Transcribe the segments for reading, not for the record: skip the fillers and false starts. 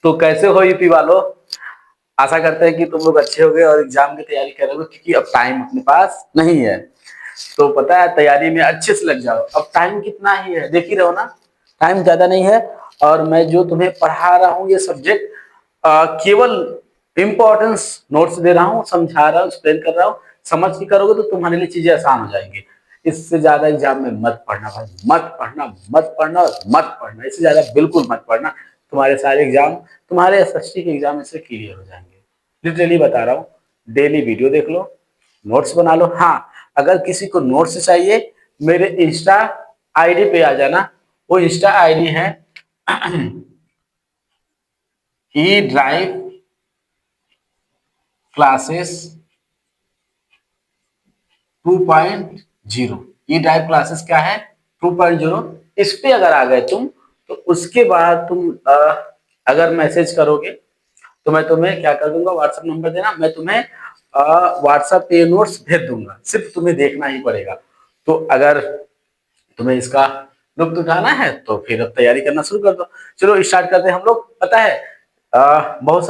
तो कैसे हो यूपी वालों। आशा करते हैं कि तुम लोग अच्छे होगे और एग्जाम की तैयारी करोगे, क्योंकि अब टाइम अपने पास नहीं है। तो पता है, तैयारी में अच्छे से लग जाओ। अब टाइम कितना ही है, देख ही रहो ना, टाइम ज्यादा नहीं है। और मैं जो तुम्हें पढ़ा रहा हूँ ये सब्जेक्ट केवल इम्पोर्टेंस नोट्स दे रहा हूँ, समझा रहा हूँ, एक्सप्लेन कर रहा हूँ। समझ के करोगे तो तुम्हारे लिए चीजें आसान हो जाएंगी। इससे ज्यादा एग्जाम में मत पढ़ना भाई, मत पढ़ना, मत पढ़ना, मत पढ़ना, इससे ज्यादा बिल्कुल मत पढ़ना। तुम्हारे सारे एग्जाम, तुम्हारे एसएसटी के एग्जाम इससे क्लियर हो जाएंगे। लिटरली बता रहा हूँ। डेली वीडियो देख लो, नोट्स बना लो। हाँ, अगर किसी को नोट्स चाहिए, मेरे इंस्टा आईडी पे आ जाना। वो इंस्टा आईडी है E drive classes 2.0। E drive classes क्या है? 2.0। इस पे अगर आ गए तुम, तो उसके बाद तुम अगर मैसेज करोगे तो मैं तुम्हें क्या कर दूंगा, व्हाट्सएप नंबर देना, मैं तुम्हें व्हाट्सएप पे नोट्स भेज दूंगा। सिर्फ तुम्हें देखना ही पड़ेगा। तो अगर तुम्हें इसका लुत्फ उठाना है तो फिर अब तैयारी करना शुरू कर दो। चलो स्टार्ट करते हैं हम लोग। पता है बहुत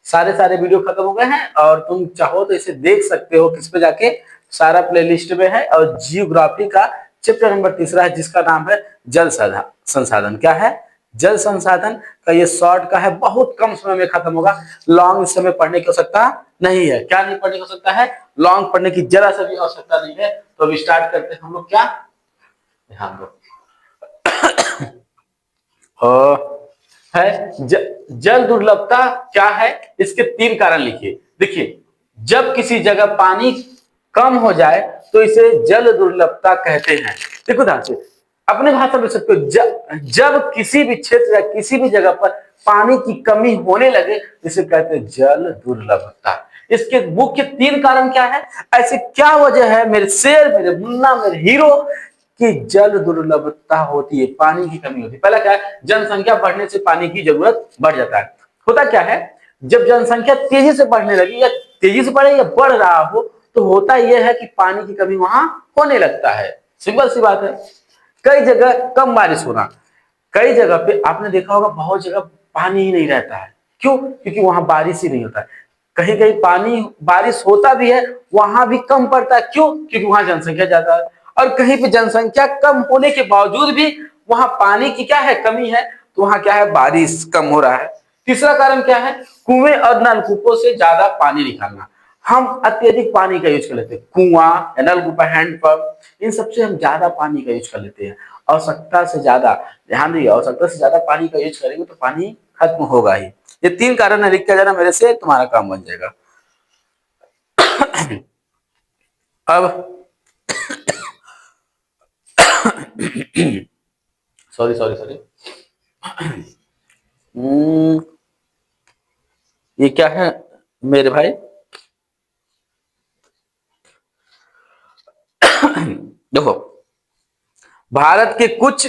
सारे वीडियो खत्म हो गए हैं, और तुम चाहो तो इसे देख सकते हो किस पे जाके, सारा प्लेलिस्ट में है। और जियोग्राफी का चैप्टर नंबर 3 है, जिसका नाम है जल संसाधन। क्या है? जल संसाधन का ये शॉर्ट का है, बहुत कम समय में खत्म होगा। लॉन्ग इस समय पढ़ने की आवश्यकता नहीं है। क्या नहीं पढ़ने की आवश्यकता है? लॉन्ग पढ़ने की जरा सा भी आवश्यकता नहीं है। तो अभी स्टार्ट करते हैं हम लोग। क्या ध्यान दो। जल दुर्लभता क्या है? इसके 3 कारण लिखिए। देखिए, जब किसी जगह पानी कम हो जाए तो इसे जल दुर्लभता कहते हैं। देखो ध्यान से, अपने भाषा में सकते हो। जब किसी भी क्षेत्र या किसी भी जगह पर पानी की कमी होने लगे, इसे कहते हैं जल दुर्लभता। इसके मुख्य 3 कारण क्या है? ऐसे क्या वजह है मेरे शेर, मेरे मुन्ना, मेरे हीरो, कि जल दुर्लभता होती है, पानी की कमी होती है? पहला क्या है? जनसंख्या बढ़ने से पानी की जरूरत बढ़ जाता है। होता क्या है, जब जनसंख्या तेजी से बढ़ने लगी, या तेजी से बढ़े या बढ़ रहा हो, तो होता यह है कि पानी की कमी वहां होने लगता है। सिंपल सी बात है। कई जगह कम बारिश होना, कई जगह पे आपने देखा होगा बहुत जगह पानी ही नहीं रहता है। क्यों? क्योंकि वहां बारिश ही नहीं होता है। कहीं कहीं पानी बारिश होता भी है, वहां भी कम पड़ता है। क्यों? क्योंकि वहां जनसंख्या ज्यादा है। और कहीं पे जनसंख्या कम होने के बावजूद भी वहां पानी की क्या है? कमी है। तो वहां क्या है? बारिश कम हो रहा है। तीसरा कारण क्या है? कुएं और नलकूपों से ज्यादा पानी निकालना। हम अत्यधिक पानी का यूज कर लेते हैं। कुआं, नलकूप, हैंडपंप, इन सबसे हम ज्यादा पानी का यूज कर लेते हैं। आवश्यकता से ज्यादा, ध्यान दिए, आवश्यकता से ज्यादा पानी का यूज करेंगे तो पानी खत्म होगा ही। ये 3 कारण है, लिख के जाना मेरे से, तुम्हारा काम बन जाएगा। अब सॉरी सॉरी सॉरी, ये क्या है मेरे भाई? देखो, भारत के कुछ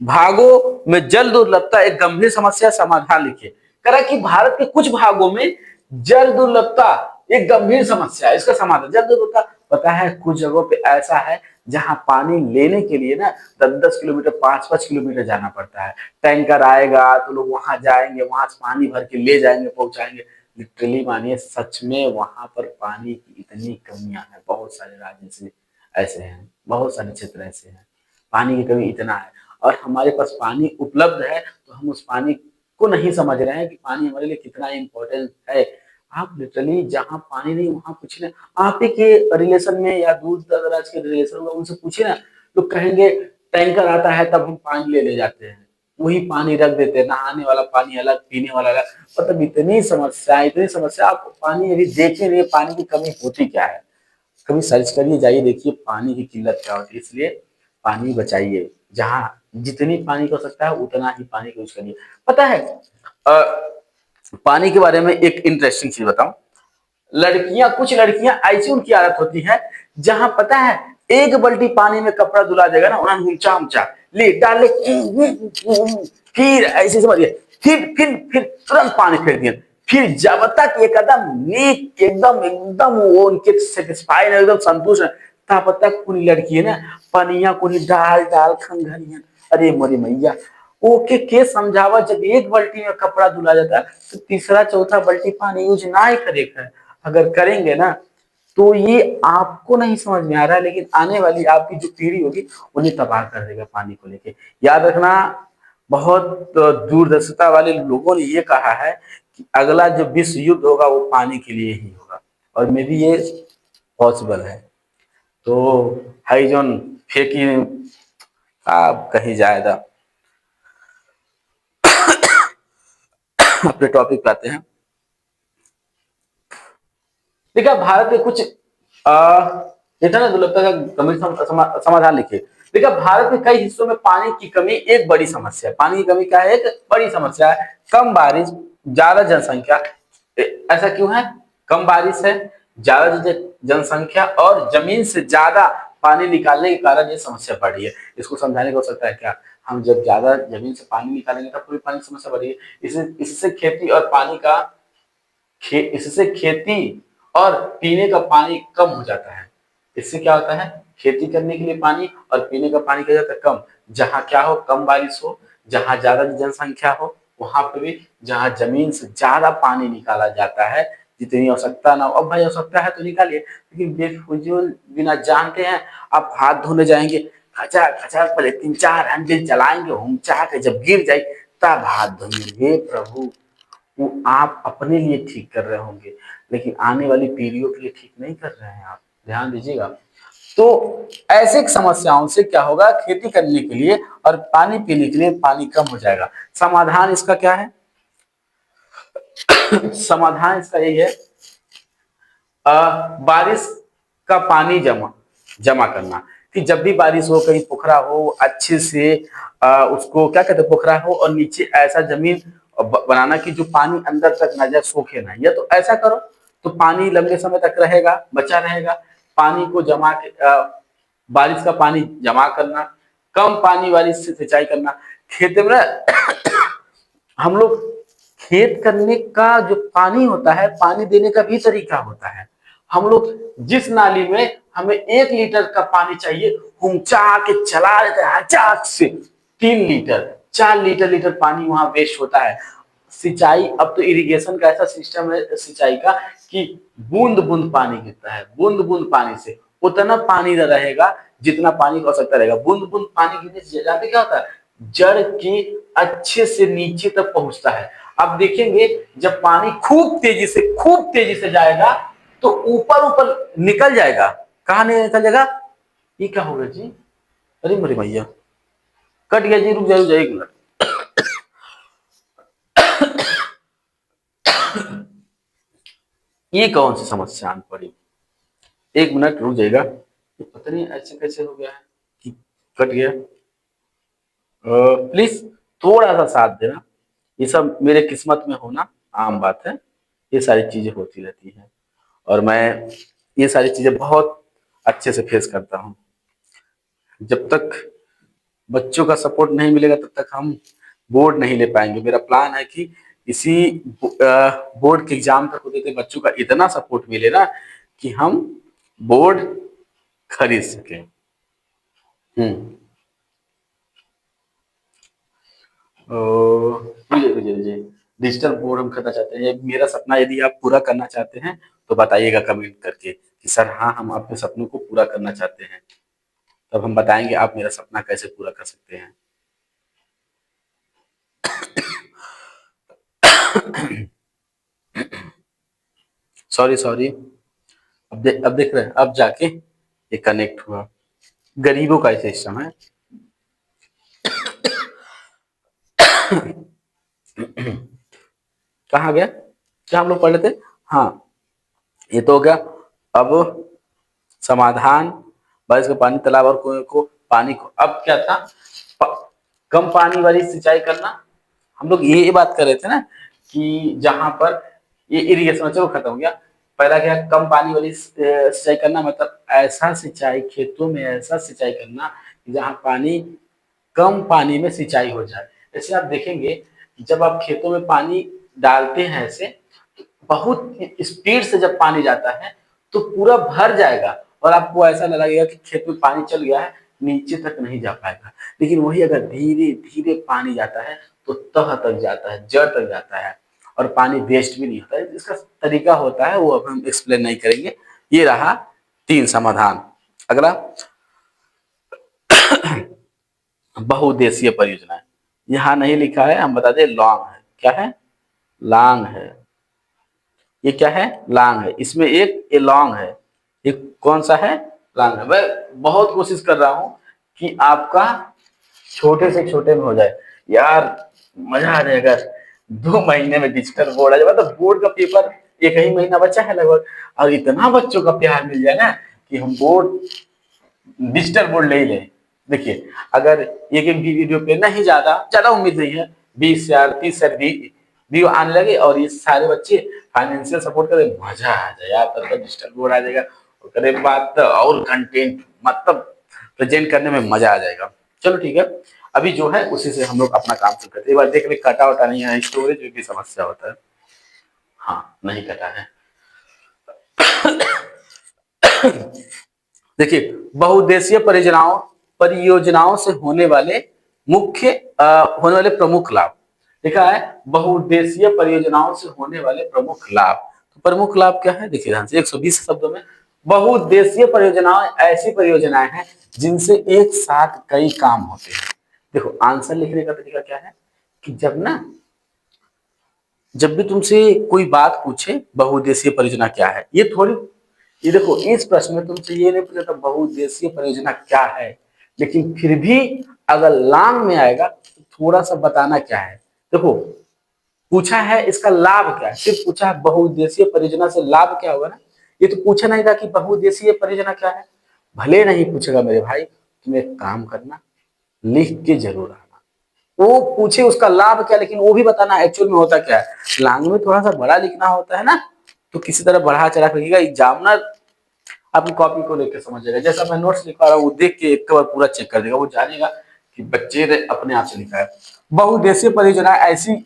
भागों में जल दुर्लभता एक गंभीर समस्या, समाधान लिखिए। कह कि भारत के कुछ भागों में जल दुर्लभता एक गंभीर समस्या है, इसका समाधान। जल दुर्लभता, पता है कुछ जगहों पे ऐसा है जहां पानी लेने के लिए ना 10-10 किलोमीटर, 5-5 किलोमीटर जाना पड़ता है। टैंकर आएगा तो लोग वहां जाएंगे, वहां से पानी भर के ले जाएंगे, पहुंचाएंगे। लिटरली मानिए, सच में वहां पर पानी की इतनी कमियां है। बहुत सारे राज्य से ऐसे हैं, बहुत सारे क्षेत्र ऐसे हैं, पानी की कमी इतना है। और हमारे पास पानी उपलब्ध है, तो हम उस पानी को नहीं समझ रहे हैं कि पानी हमारे लिए कितना इम्पोर्टेंट है। आप लिटरली जहाँ पानी नहीं वहां पूछिए ना, आप ही के रिलेशन में या दूर दराज के रिलेशन में उनसे पूछिए ना, लोग कहेंगे टैंकर आता है तब हम पानी ले जाते हैं, वही पानी रख देते हैं, नहाने वाला पानी अलग, पीने वाला अलग। मतलब इतनी समस्या, इतनी समस्या। आप पानी अभी देखे नहीं, पानी की कमी होती क्या है। कभी सर्च करिए, जाइए देखिए पानी की किल्लत क्या होती है। इसलिए पानी बचाइए, जहां जितनी पानी हो सकता है उतना ही पानी को यूज करिए। पता है पानी के बारे में एक इंटरेस्टिंग चीज बताऊं। लड़कियां, कुछ लड़कियां ऐसी उनकी आदत होती है, जहां पता है एक बाल्टी पानी में कपड़ा धुला देगा ना, उन्होंने ऊंचा ऊंचा ले डाले, फिर ऐसे समझिए, फिर तुरंत पानी फेंक दिया। फिर जब तक एकदम नीट, एकदम एकदम वो उनके सेटिस्फाइड है, एकदम संतुष्ट है, तब तक पूरी लड़की है ना पनिया को डाल डाल खंघनिया। अरे मोरी मैया, ओके के समझावा, जब एक बाल्टी में कपड़ा धुला जाता है तो तीसरा चौथा बाल्टी पानी यूज ना ही करेगा। अगर करेंगे ना तो ये आपको नहीं समझ में आ रहा है, लेकिन आने वाली आपकी जो पीढ़ी होगी उन्हें तबाह कर देगा पानी को लेके। याद रखना, बहुत दूरदर्शिता वाले लोगों ने ये कहा है कि अगला जो विश्व युद्ध होगा वो पानी के लिए ही होगा, और मे भी ये पॉसिबल है। तो हाई जोन फेंकी आप कहीं जाएगा। अपने टॉपिक पे आते हैं। देखिए भारत के कुछ देखा ना दुर्लभता का गंभीर समाधान लिखे। देखिए भारत के कई हिस्सों में पानी की कमी एक बड़ी समस्या है। पानी की कमी क्या है? एक बड़ी समस्या है। कम बारिश, ज्यादा जनसंख्या। ऐसा क्यों है? कम बारिश है, ज्यादा जनसंख्या और जमीन से ज्यादा पानी निकालने के कारण ये समस्या बढ़ी है। इसको समझाने का हो सकता है क्या? हम जब ज्यादा जमीन से पानी निकालेंगे तब पूरी पानी की समस्या बढ़ी है। इससे खेती और पानी का इससे खेती और पीने का पानी कम हो जाता है। इससे क्या होता है? खेती करने के लिए पानी और पीने का पानी क्या जाता है? कम। जहाँ क्या हो? कम बारिश हो, जहाँ ज्यादा जनसंख्या हो, वहां पे भी जहाँ जमीन से ज्यादा पानी निकाला जाता है, जितनी आवश्यकता ना हो। अब भाई आवश्यकता है तो निकालिए, लेकिन बेफिजूल बिना जानते हैं आप हाथ धोने जाएंगे, खचा खचा पहले 3-4 घंटे चलाएंगे, हम चाह के जब गिर जाए तब हाथ धोएंगे। हे प्रभु, वो आप अपने लिए ठीक कर रहे होंगे, लेकिन आने वाली पीढ़ियों के लिए ठीक नहीं कर रहे हैं। आप ध्यान दीजिएगा। तो ऐसे समस्याओं से क्या होगा? खेती करने के लिए और पानी पीने के लिए पानी कम हो जाएगा। समाधान इसका क्या है? समाधान इसका यही है, बारिश का पानी जमा जमा करना। कि जब भी बारिश हो, कहीं पोखरा हो, अच्छे से उसको क्या कहते हैं, पोखरा हो और नीचे ऐसा जमीन बनाना कि जो पानी अंदर तक ना जाए, सूखे ना। या तो ऐसा करो तो पानी लंबे समय तक रहेगा, बचा रहेगा। पानी को जमा के बारिश का पानी जमा करना, कम पानी वाली से सिंचाई करना। खेत में हम लोग खेत करने का जो पानी होता है, पानी देने का भी तरीका होता है। हम लोग जिस नाली में हमें 1 लीटर का पानी चाहिए, हम चाह के चला देते हैं चाक से 3 लीटर, 4 लीटर पानी वहां वेस्ट होता है। सिंचाई, अब तो इरिगेशन का ऐसा सिस्टम है सिंचाई का कि बूंद बूंद पानी गिरता है। बूंद बूंद पानी से उतना पानी न रहेगा जितना पानी की आवश्यकता रहेगा। बूंद बूंद पानी गिरने से जानते क्या होता है? जड़ की अच्छे से नीचे तक पहुंचता है। अब देखेंगे जब पानी खूब तेजी से जाएगा तो ऊपर ऊपर निकल जाएगा। कहाँ निकल जाएगा? ये क्या होगा जी? अरे मेरे भैया कट गया जी, रुक जाइए 1 मिनट। ये कौन सी समस्या आन पड़ी? 1 मिनट रुक जाएगा। पता नहीं ऐसे कैसे हो गया है कि कट गया। प्लीज थोड़ा सा साथ देना। ये सब मेरे किस्मत में होना आम बात है। ये सारी चीजें होती रहती हैं और मैं ये सारी चीजें बहुत अच्छे से फेस करता हूँ। जब तक बच्चों का सपोर्ट नहीं मिलेगा तब तक हम बोर्ड नहीं ले पाएंगे। मेरा प्लान है कि इसी बोर्ड के एग्जाम तक होते थे बच्चों का इतना सपोर्ट मिले ना कि हम बोर्ड खरीद सकें। हम्म। जी डिजिटल बोर्ड हम करना चाहते हैं। मेरा सपना यदि आप पूरा करना चाहते हैं तो बताइएगा कमेंट करके कि सर हाँ, हम अपने सपनों को पूरा करना चाहते हैं। तब हम बताएंगे आप मेरा सपना कैसे पूरा कर सकते हैं। Sorry sorry. अब देख रहे हैं, अब जाके ये कनेक्ट हुआ। गरीबों का सिस्टम है। कहाँ गया? क्या हम लोग पढ़ रहे थे? हाँ, ये तो हो गया। अब समाधान, बारिश का पानी, तालाब और कुएं को पानी को। अब क्या था? कम पानी वाली सिंचाई करना। हम लोग ये बात कर रहे थे ना कि जहां पर ये इरिगेशन, चलो खत्म हो गया। पहला क्या? कम पानी वाली सिंचाई करना, मतलब ऐसा सिंचाई, खेतों में ऐसा सिंचाई करना जहां पानी कम पानी में सिंचाई हो जाए। जैसे आप देखेंगे जब आप खेतों में पानी डालते हैं ऐसे, तो बहुत स्पीड से जब पानी जाता है तो पूरा भर जाएगा और आपको ऐसा न लगेगा कि खेत में पानी चल गया है। नीचे तक नहीं जा पाएगा। लेकिन वही अगर धीरे धीरे पानी जाता है तो तह तक जाता है, जड़ तक जाता है, और पानी वेस्ट भी नहीं होता है। इसका तरीका होता है वो अब हम एक्सप्लेन नहीं करेंगे। ये रहा 3 समाधान। अगला बहुउद्देशीय परियोजना। यहाँ नहीं लिखा है, हम बता दें लॉन्ग है। क्या है? लॉन्ग है। ये क्या है? लॉन्ग है। इसमें एक ये लॉन्ग है, एक कौन सा है? लॉन्ग है। मैं बहुत कोशिश कर रहा हूँ कि आपका छोटे से छोटे में हो जाए। यार मजा आ जाएगा। 2 महीने में डिजिटल बोर्ड आ जाए, मतलब बोर्ड का पेपर 1 ही महीना बचा है लगभग, और इतना बच्चों का प्यार मिल जाए ना कि हम बोर्ड डिजिटल बोर्ड ले ही लें। देखिए, अगर एक एक वीडियो पे नहीं, ज्यादा ज्यादा उम्मीद नहीं है, 20,000 30,000 व्यू आने लगे और ये सारे बच्चे फाइनेंशियल सपोर्ट करें, मजा आ जाए यार। तब तक डिजिटल बोर्ड आ जाएगा और करे बात तो और कंटेंट मतलब प्रेजेंट करने में मजा आ जाएगा। चलो ठीक है, अभी जो है उसी से हम लोग अपना काम शुरू करते हैं। एक बार देख ले कटा वटा नहीं है, स्टोरेज में भी समस्या होता है। हाँ नहीं कटा है। देखिए, बहुउद्देशीय परियोजनाओं परियोजनाओं से होने वाले प्रमुख लाभ लिखा है। बहुउद्देशीय परियोजनाओं से होने वाले प्रमुख लाभ। तो प्रमुख लाभ क्या है? देखिए ध्यान से 120 शब्दों में। बहुउद्देशीय परियोजनाएं ऐसी परियोजनाएं हैं जिनसे एक साथ कई काम होते हैं। देखो आंसर लिखने का तरीका क्या है कि जब भी तुमसे कोई बात पूछे बहुउद्देशीय परियोजना क्या है, ये देखो इस प्रश्न में तुमसे ये नहीं पूछा था बहुउद्देशीय परियोजना क्या है, लेकिन फिर भी अगर लांग में आएगा तो थोड़ा सा बताना क्या है। देखो पूछा है इसका लाभ क्या है, सिर्फ पूछा है बहुउद्देशीय परियोजना से लाभ क्या होगा ना। ये तो पूछा नहीं था कि बहुउद्देशीय परियोजना क्या है। भले नहीं पूछेगा मेरे भाई, तुम एक काम करना, लिख के जरूर आना। वो पूछे उसका लाभ क्या, लेकिन वो भी बताना एक्चुअल में होता क्या है। लांग में थोड़ा सा बड़ा लिखना होता है ना, तो किसी तरह बढ़ा चढ़ा के लिखिएगा। एग्जामिनर अपनी कॉपी को लेकर समझ जाएगा। जैसा मैं नोट्स लिखवा रहा हूँ वो देख के एक बार पूरा चेक कर देगा, वो जानेगा कि बच्चे ने अपने आप से लिखा है। बहुउद्देशीय परियोजना ऐसी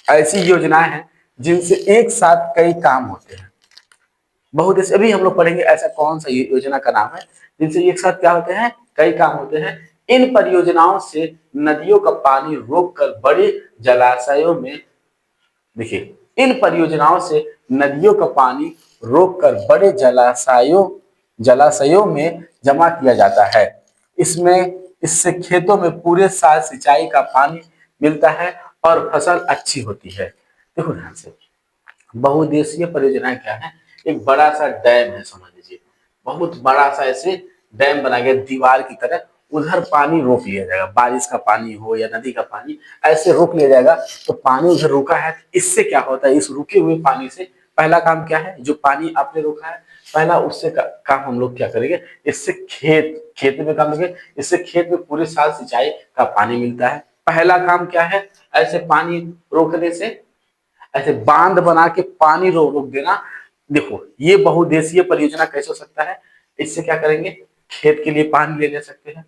ऐसी योजनाएं हैं जिनसे एक साथ कई काम होते हैं। बहुउद्देशीय अभी हम लोग पढ़ेंगे ऐसा कौन सा योजना का नाम है जिनसे एक साथ क्या होते हैं, कई काम होते हैं। इन परियोजनाओं से नदियों का पानी रोककर बड़े जलाशयों में देखिए, इन परियोजनाओं से नदियों का पानी रोककर बड़े जलाशयों में जमा किया जाता है। इससे खेतों में पूरे साल सिंचाई का पानी मिलता है और फसल अच्छी होती है। देखो ध्यान से, बहुउद्देशीय परियोजनाएं क्या है? एक बड़ा सा डैम है समझ लीजिए, बहुत बड़ा सा ऐसे डैम बना गया दीवार की तरह, उधर पानी रोक लिया जाएगा, बारिश का पानी हो या नदी का पानी ऐसे रोक लिया जाएगा। तो पानी उधर रुका है, इससे क्या होता है, इस रुके हुए पानी से पहला काम क्या है, जो पानी आपने रोका है पहला उससे काम हम लोग क्या करेंगे, इससे खेत में काम करेंगे, इससे खेत में पूरे साल सिंचाई का पानी मिलता है। पहला काम क्या है, ऐसे पानी रोकने से, ऐसे बांध बना के पानी रोक देना। देखो ये बहुउद्देशीय परियोजना कैसे हो सकता है, इससे क्या करेंगे, खेत के लिए पानी ले सकते हैं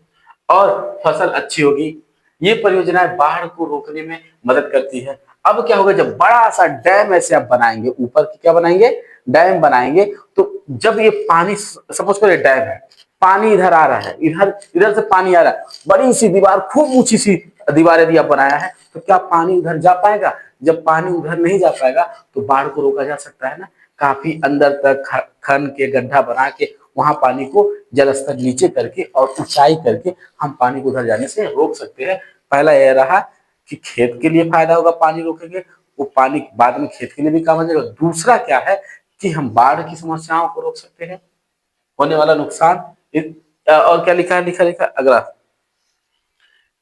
और फसल अच्छी होगी। ये परियोजनाएं बाढ़ को रोकने में मदद करती है। अब क्या होगा, जब बड़ा सा डैम ऐसे आप बनाएंगे, ऊपर की क्या बनाएंगे, डैम बनाएंगे, तो जब ये पानी सपोज करो डैम है, पानी इधर आ रहा है, इधर इधर से पानी आ रहा है, बड़ी सी दीवार, खूब ऊंची सी दीवार यदि आप बनाया है, तो क्या पानी उधर जा पाएगा? जब पानी उधर नहीं जा पाएगा तो बाढ़ को रोका जा सकता है ना। काफी अंदर तक खन के गड्ढा बना के वहां पानी को जल स्तर नीचे करके और ऊंचाई करके हम पानी को उधर जाने से रोक सकते हैं। पहला यह रहा कि खेत के लिए फायदा होगा, पानी रोकेंगे, वो पानी बाद में खेत के लिए भी काम आ जाएगा। दूसरा क्या है कि हम बाढ़ की समस्याओं को रोक सकते हैं, होने वाला नुकसान। और क्या लिखा है, लिखा लिखा अगला,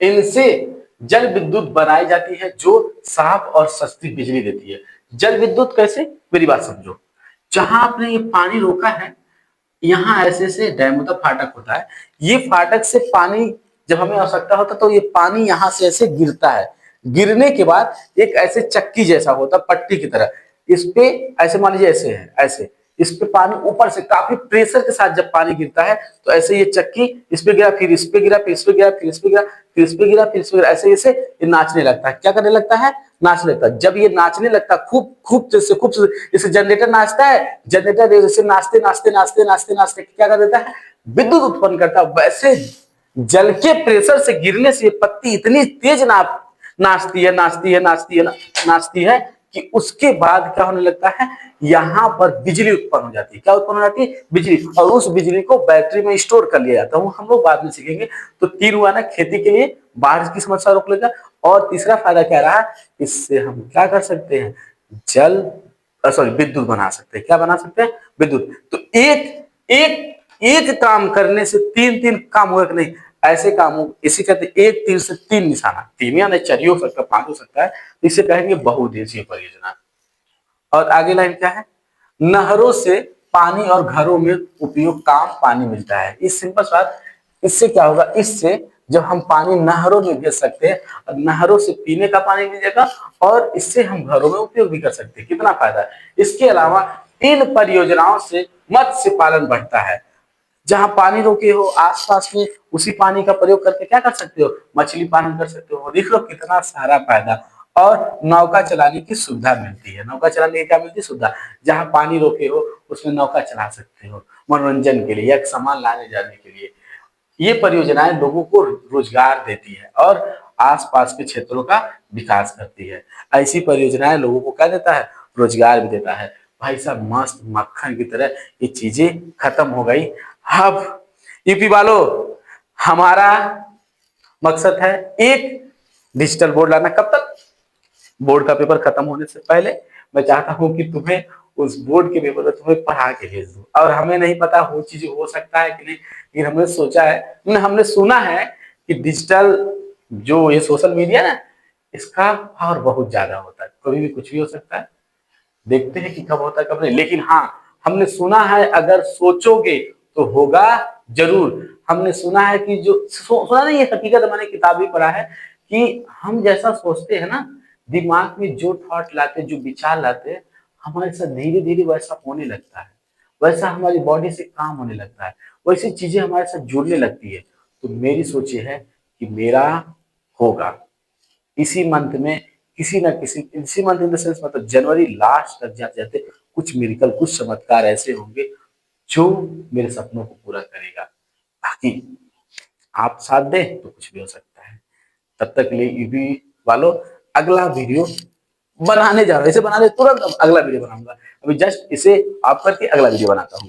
इनसे जल विद्युत बनाई जाती है जो साफ और सस्ती बिजली देती है। जल विद्युत कैसे, मेरी बात समझो। जहां आपने ये पानी रोका है, यहाँ ऐसे ऐसे डैम होता फाटक होता है, ये फाटक से पानी जब हमें आवश्यकता होता तो ये पानी यहाँ से ऐसे गिरता है। गिरने के बाद एक ऐसे चक्की जैसा होता पट्टी की तरह, इस पे ऐसे मान लीजिए ऐसे है, ऐसे इस पे पानी ऊपर से काफी प्रेशर के साथ जब पानी गिरता है तो ऐसे ये चक्की इस पे गिरा, फिर इस पे गिरा, फिर इस पे गिरा, फिर इस पे गिरा, फिर इस पे गिरा, फिर इस पे गिरा, ऐसे ऐसे ये नाचने लगता है। क्या करने लगता है, नाचने लगता है। जब ये नाचने लगता है खूब खूब खूब, जैसे जनरेटर नाचता है, जनरेटर जैसे नाचते नाचते नाचते नाचते नाचते क्या कर देता है, विद्युत उत्पन्न करता है। वैसे जल के प्रेशर से गिरने से ये पत्ती इतनी तेज नाचती है कि उसके बाद क्या होने लगता है, यहाँ पर बिजली उत्पन्न हो जाती है। क्या उत्पन्न हो जाती है? बिजली। और उस बिजली को बैटरी में स्टोर कर लिया जाता है, वो हम लोग बाद में सीखेंगे। तो तीन हुआ ना, खेती के लिए बाढ़ की समस्या रोक लेगा। और तीसरा फायदा क्या रहा, इससे हम क्या कर सकते हैं, जल सॉरी विद्युत बना सकते हैं। क्या बना सकते हैं? विद्युत। तो एक एक एक काम करने से तीन तीन काम हुआ कि नहीं, ऐसे कामों इसी कहते हैं एक तीर से तीन निशाना। तीन या नहीं, चार हो सकता है, पांच हो सकता है। इसे कहेंगे बहुउद्देशीय परियोजना। और आगे लाइन क्या है, नहरों से पानी और घरों में उपयोग काम पानी मिलता है। इस सिंपल बात, इससे क्या होगा, इससे जब हम पानी नहरों में भेज सकते हैं, और नहरों से पीने का पानी मिलेगा, और इससे हम घरों में उपयोग भी कर सकते हैं। कितना फायदा है। इसके अलावा इन परियोजनाओं से मत्स्य पालन बढ़ता है। जहां पानी रोके हो आसपास में, उसी पानी का प्रयोग करके क्या कर सकते हो, मछली पालन कर सकते हो। देख लो कितना सारा फायदा। और नौका चलाने की सुविधा मिलती है। नौका चलाने की क्या मिलती है? सुविधा। जहां पानी रोके हो उसमें नौका चला सकते हो मनोरंजन के लिए या सामान लाने जाने के लिए। ये परियोजनाएं लोगों को रोजगार देती है और आसपास के क्षेत्रों का विकास करती है। ऐसी परियोजनाएं लोगों को क्या देता है, रोजगार भी देता है। भाई साहब मस्त मक्खन की तरह ये चीजें खत्म हो गई। अब यूपी वालों, हमारा मकसद है एक डिजिटल बोर्ड लाना। कब तक? बोर्ड का पेपर खत्म होने से पहले मैं चाहता हूं कि तुम्हें उस बोर्ड के पेपर में तुम्हें पढ़ा के भेज दूं। और हमें नहीं पता वो चीज हो सकता है कि नहीं, लेकिन हमने सोचा है, हमने सुना है कि डिजिटल जो ये सोशल मीडिया ना, इसका पावर बहुत ज्यादा होता है। कभी भी कुछ भी हो सकता है। देखते हैं कि कब होता है कब नहीं। लेकिन हाँ, हमने सुना है अगर सोचोगे तो होगा जरूर। हमने सुना है कि जो सुना नहीं, ये हकीकत मैंने किताब भी पढ़ा है कि हम जैसा सोचते हैं ना, दिमाग में जो थॉट लाते, जो विचार लाते, हमारे साथ धीरे धीरे वैसा होने लगता है। वैसा हमारी बॉडी से काम होने लगता है। वैसी चीजें हमारे साथ जुड़ने लगती है। तो मेरी सोच ये है कि मेरा होगा इसी मंथ में, किसी ना किसी, इसी मंथ इन द सेंस मतलब जनवरी लास्ट तक जाते जाते कुछ मिरेकल, कुछ चमत्कार ऐसे होंगे जो मेरे सपनों को पूरा करेगा। बाकी आप साथ दें तो कुछ भी हो सकता है। तब तक के लिए यूपी वालों, अगला वीडियो बनाने जा रहा हूँ। इसे बनाने तुरंत अब अगला वीडियो बनाऊंगा। अभी जस्ट इसे ऑफ करके अगला वीडियो बनाता हूँ।